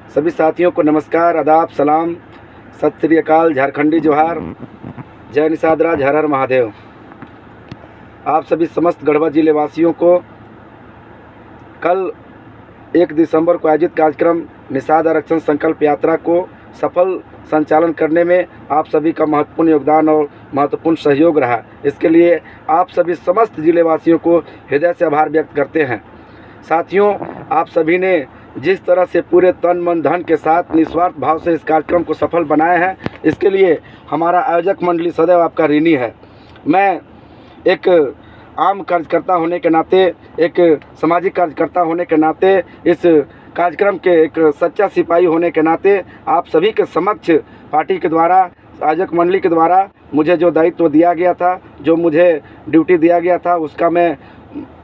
सभी साथियों को नमस्कार, आदाब, सलाम, सत श्री अकाल, झारखंडी जोहार, जय निषाद राज, हर हर महादेव। आप सभी समस्त गढ़वा जिले वासियों को कल 1 दिसंबर को आयोजित कार्यक्रम निषाद आरक्षण संकल्प यात्रा को सफल संचालन करने में आप सभी का महत्वपूर्ण योगदान और महत्वपूर्ण सहयोग रहा। इसके लिए आप सभी समस्त जिले वासियों को हृदय से आभार व्यक्त करते हैं। साथियों, आप सभी ने जिस तरह से पूरे तन मन धन के साथ निस्वार्थ भाव से इस कार्यक्रम को सफल बनाया है, इसके लिए हमारा आयोजक मंडली सदैव आपका ऋणी है। मैं एक आम कार्यकर्ता होने के नाते, एक सामाजिक कार्यकर्ता होने के नाते, इस कार्यक्रम के एक सच्चा सिपाही होने के नाते आप सभी के समक्ष पार्टी के द्वारा, आयोजक मंडली के द्वारा मुझे जो दायित्व दिया गया था, जो मुझे ड्यूटी दिया गया था, उसका मैं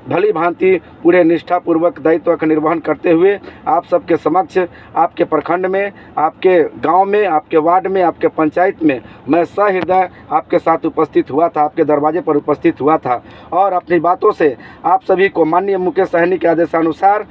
भली भांति पूरे निष्ठापूर्वक दायित्व का निर्वहन करते हुए आप सबके समक्ष, आपके प्रखंड में, आपके गांव में, आपके वार्ड में, आपके पंचायत में मैं सहृदय आपके साथ उपस्थित हुआ था, आपके दरवाजे पर उपस्थित हुआ था और अपनी बातों से आप सभी को माननीय मुकेश सहनी के आदेशानुसार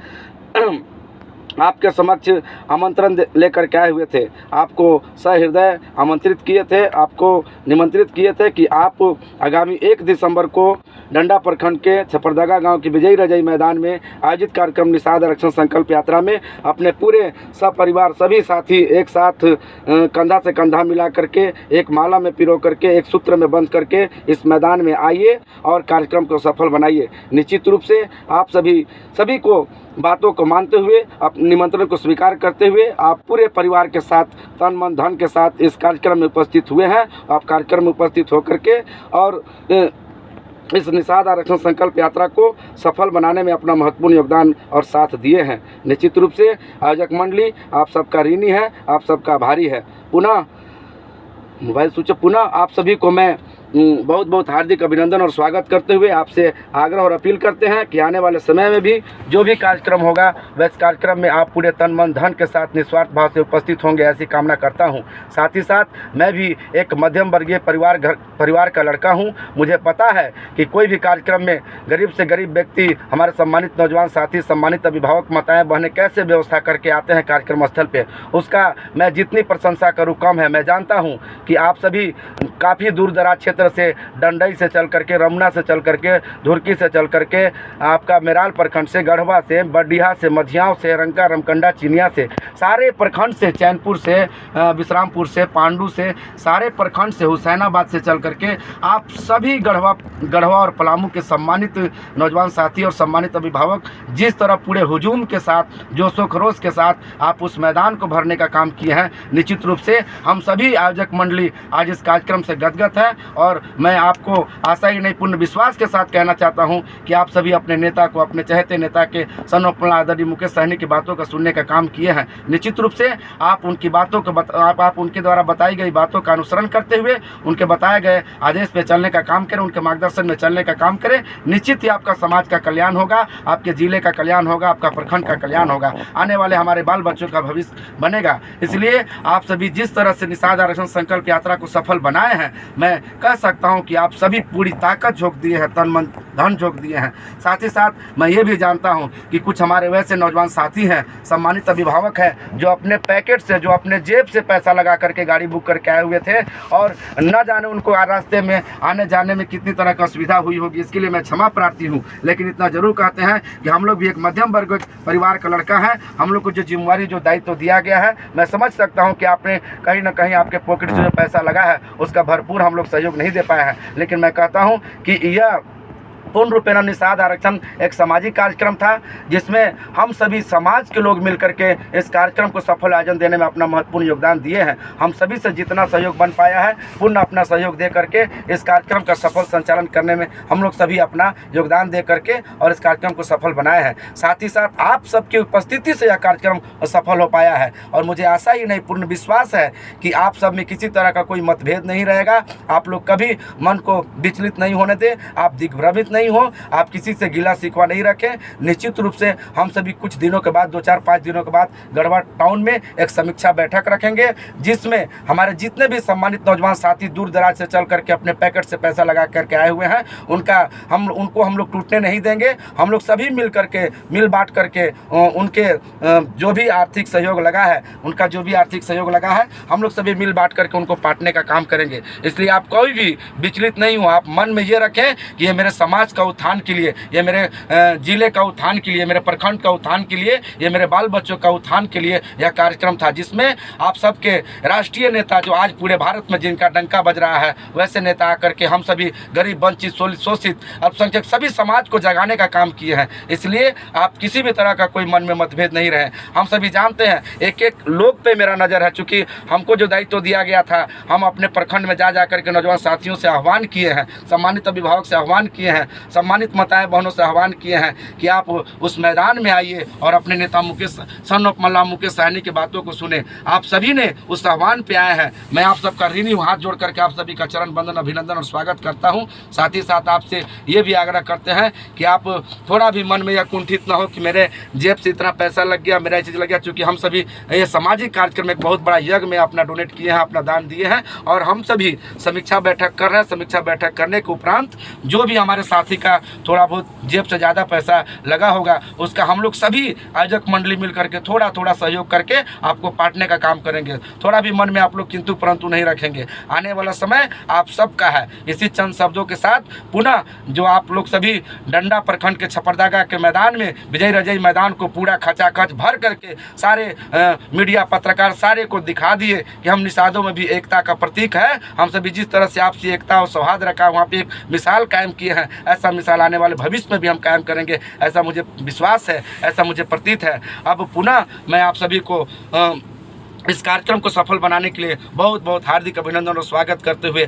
आपके समक्ष आमंत्रण लेकर के आए हुए थे। आपको सहृदय आमंत्रित किए थे, आपको निमंत्रित किए थे कि आप आगामी 1 दिसंबर को डंडा प्रखंड के छपरदगा गांव के विजयी रजई मैदान में आयोजित कार्यक्रम निषाद आरक्षण संकल्प यात्रा में अपने पूरे सपरिवार सभी साथी एक साथ कंधा से कंधा मिला करके, एक माला में पिरो करके, एक सूत्र में बंध करके इस मैदान में आइए और कार्यक्रम को सफल बनाइए। निश्चित रूप से आप सभी को बातों को मानते हुए, अपने निमंत्रण को स्वीकार करते हुए आप पूरे परिवार के साथ, तन मन धन के साथ इस कार्यक्रम में उपस्थित हुए हैं। आप कार्यक्रम में उपस्थित होकर के और इस निषाद आरक्षण संकल्प यात्रा को सफल बनाने में अपना महत्वपूर्ण योगदान और साथ दिए हैं। निश्चित रूप से आयोजक मंडली आप सबका ऋणी है, आप सबका आभारी है। पुनः मोबाइल स्विच पुनः आप सभी को मैं बहुत बहुत हार्दिक अभिनंदन और स्वागत करते हुए आपसे आग्रह और अपील करते हैं कि आने वाले समय में भी जो भी कार्यक्रम होगा वह इस कार्यक्रम में आप पूरे तन मन धन के साथ निस्वार्थ भाव से उपस्थित होंगे, ऐसी कामना करता हूं। साथ ही साथ मैं भी एक मध्यम वर्गीय परिवार का लड़का हूं। मुझे पता है कि कोई भी कार्यक्रम में गरीब से गरीब व्यक्ति, हमारे सम्मानित नौजवान साथी, सम्मानित अभिभावक, माताएँ बहनें कैसे व्यवस्था करके आते हैं कार्यक्रम स्थल पर, उसका मैं जितनी प्रशंसा करूँ कम है। मैं जानता हूँ कि आप सभी काफ़ी दूर दराज क्षेत्र से, डंडई से चल करके, रमना से चल करके, धुरकी से चल करके, आपका मेराल प्रखंड से, गढ़वा से, बडिया से, मझियाँव से, रंका, रमकंडा, चिनिया से, सारे प्रखंड से, चैनपुर से, विश्रामपुर से, पांडू से, सारे प्रखंड से, हुसैनाबाद से चल करके आप सभी गढ़वा और पलामू के सम्मानित नौजवान साथी और सम्मानित अभिभावक जिस तरह पूरे हुजूम के साथ, जोशो खरोश के साथ आप उस मैदान को भरने का काम किए हैं, निश्चित रूप से हम सभी आयोजक मंडली आज इस कार्यक्रम से गदगद है। और मैं आपको आशा ही नहीं पूर्ण विश्वास के साथ कहना चाहता हूं कि आप सभी अपने नेता को, अपने चहेते नेता के सन्माननीय आदरणीय मुकेश सहनी की बातों का सुनने का काम किए हैं। निश्चित रूप से आप उनकी बातों को आप उनके द्वारा बताई गई बातों का अनुसरण करते हुए उनके बताए गए आदेश पे चलने का काम करें, उनके मार्गदर्शन में चलने का काम करें। निश्चित ही आपका समाज का कल्याण होगा, आपके जिले का कल्याण होगा, आपका प्रखंड का कल्याण होगा, आने वाले हमारे बाल बच्चों का भविष्य बनेगा। इसलिए आप सभी जिस तरह से निषाद आरक्षण संकल्प यात्रा को सफल बनाए हैं, मैं कह सकता हूं कि आप सभी पूरी ताकत झोंक दिए हैं, तन मन धन झोंक दिए हैं। साथ ही साथ मैं ये भी जानता हूं कि कुछ हमारे वैसे नौजवान साथी हैं, सम्मानित अभिभावक हैं, जो अपने पैकेट से, जो अपने जेब से पैसा लगा करके गाड़ी बुक करके आए हुए थे और न जाने उनको रास्ते में आने जाने में कितनी तरह का असुविधा हुई होगी। इसके लिए मैं क्षमा प्रार्थी हूँ, लेकिन इतना जरूर कहते हैं कि हम लोग भी एक मध्यम वर्ग परिवार का लड़का है। हम लोग को जो जिम्मेवारी, जो दायित्व दिया गया है, मैं समझ सकता हूँ कि आपने कहीं ना कहीं आपके पॉकेट से जो पैसा लगा है उसका भरपूर हम लोग सहयोग नहीं दे पाए हैं, लेकिन मैं कहता हूं कि यह पूर्ण रूपेण निषाद आरक्षण एक सामाजिक कार्यक्रम था, जिसमें हम सभी समाज के लोग मिलकर के इस कार्यक्रम को सफल आयोजन देने में अपना महत्वपूर्ण योगदान दिए हैं। हम सभी से जितना सहयोग बन पाया है, पूर्ण अपना सहयोग दे करके इस कार्यक्रम का सफल संचालन करने में हम लोग सभी अपना योगदान दे करके और इस कार्यक्रम को सफल बनाया है। साथ ही साथ आप सबकी उपस्थिति से यह कार्यक्रम सफल हो पाया है और मुझे आशा ही नहीं पूर्ण विश्वास है कि आप सब में किसी तरह का कोई मतभेद नहीं रहेगा। आप लोग कभी मन को विचलित नहीं होने दें, आप दिग्भ्रमित नहीं नहीं हो, आप किसी से गिला शिकवा नहीं रखें। निश्चित रूप से हम सभी कुछ दिनों के बाद 2-4-5 दिनों के बाद गढ़वा टाउन में एक समीक्षा बैठक रखेंगे, जिसमें हमारे जितने भी सम्मानित नौजवान साथी दूर दराज से चल करके अपने पैकेट से पैसा लगा करके आए हुए हैं, उनको हम लोग टूटने नहीं देंगे। हम लोग सभी मिल करके, मिल बांट करके उनके जो भी आर्थिक सहयोग लगा है, उनका जो भी आर्थिक सहयोग लगा है, हम लोग सभी मिल बांट करके उनको पाटने का काम करेंगे। इसलिए आप कोई भी विचलित नहीं हो, आप मन में ये रखें कि ये मेरे समाज का उत्थान के लिए, ये मेरे जिले का उत्थान के लिए, मेरे प्रखंड का उत्थान के लिए, ये मेरे बाल बच्चों का उत्थान के लिए यह कार्यक्रम था, जिसमें आप सबके राष्ट्रीय नेता जो आज पूरे भारत में जिनका डंका बज रहा है, वैसे नेता आकर के हम सभी गरीब, वंचित, शोषित, अल्पसंख्यक सभी समाज को जगाने का काम किए हैं। इसलिए आप किसी भी तरह का कोई मन में मतभेद नहीं रहे। हम सभी जानते हैं, एक एक लोग पे मेरा नज़र है, चूँकि हमको जो दायित्व दिया गया था, हम अपने प्रखंड में जा करके नौजवान साथियों से आह्वान किए हैं, सम्मानित अभिभावक से आह्वान किए हैं, सम्मानित माताएं बहनों से आह्वान किए हैं कि आप उस मैदान में आइए और अपने नेता मुकेश, सन ऑफ मल्ला मुकेश सहनी की बातों को सुने। आप सभी ने उस आह्वान पे आए हैं। मैं आप सबका ऋणी हूँ, हाथ जोड़ करके आप सभी का चरण बंदन, अभिनंदन और स्वागत करता हूँ। साथ ही साथ आपसे ये भी आग्रह करते हैं कि आप थोड़ा भी मन में यह कुंठित ना हो कि मेरे जेब से इतना पैसा लग गया, मेरा ये चीज़ लग गया, क्योंकि हम सभी ये सामाजिक कार्यक्रम एक बहुत बड़ा यज्ञ में अपना डोनेट किए हैं, अपना दान दिए हैं, और हम सभी समीक्षा बैठक कर रहे हैं। समीक्षा बैठक करने के उपरांत जो भी हमारे साथी का थोड़ा बहुत जेब से ज़्यादा पैसा लगा होगा, उसका हम लोग सभी आयोजक मंडली मिल करके थोड़ा थोड़ा सहयोग करके आपको पाटने का काम करेंगे। थोड़ा भी मन में आप लोग किंतु परंतु नहीं रखेंगे। आने वाला समय आप सबका है। इसी चंद शब्दों के साथ पुनः जो आप लोग सभी डंडा प्रखंड के छपरदागा के मैदान में विजय रजय मैदान को पूरा खचाखच भर करके सारे मीडिया पत्रकार सारे को दिखा दिए कि हम निषादों में भी एकता का प्रतीक है। हम सभी जिस तरह से आपसी एकता और सौहार्द रखा, वहाँ पे एक मिसाल कायम किए हैं, ऐसा मिसाल आने वाले भविष्य में भी हम कायम करेंगे, ऐसा मुझे विश्वास है, ऐसा मुझे प्रतीत है। अब पुनः मैं आप सभी को इस कार्यक्रम को सफल बनाने के लिए बहुत बहुत हार्दिक अभिनंदन और स्वागत करते हुए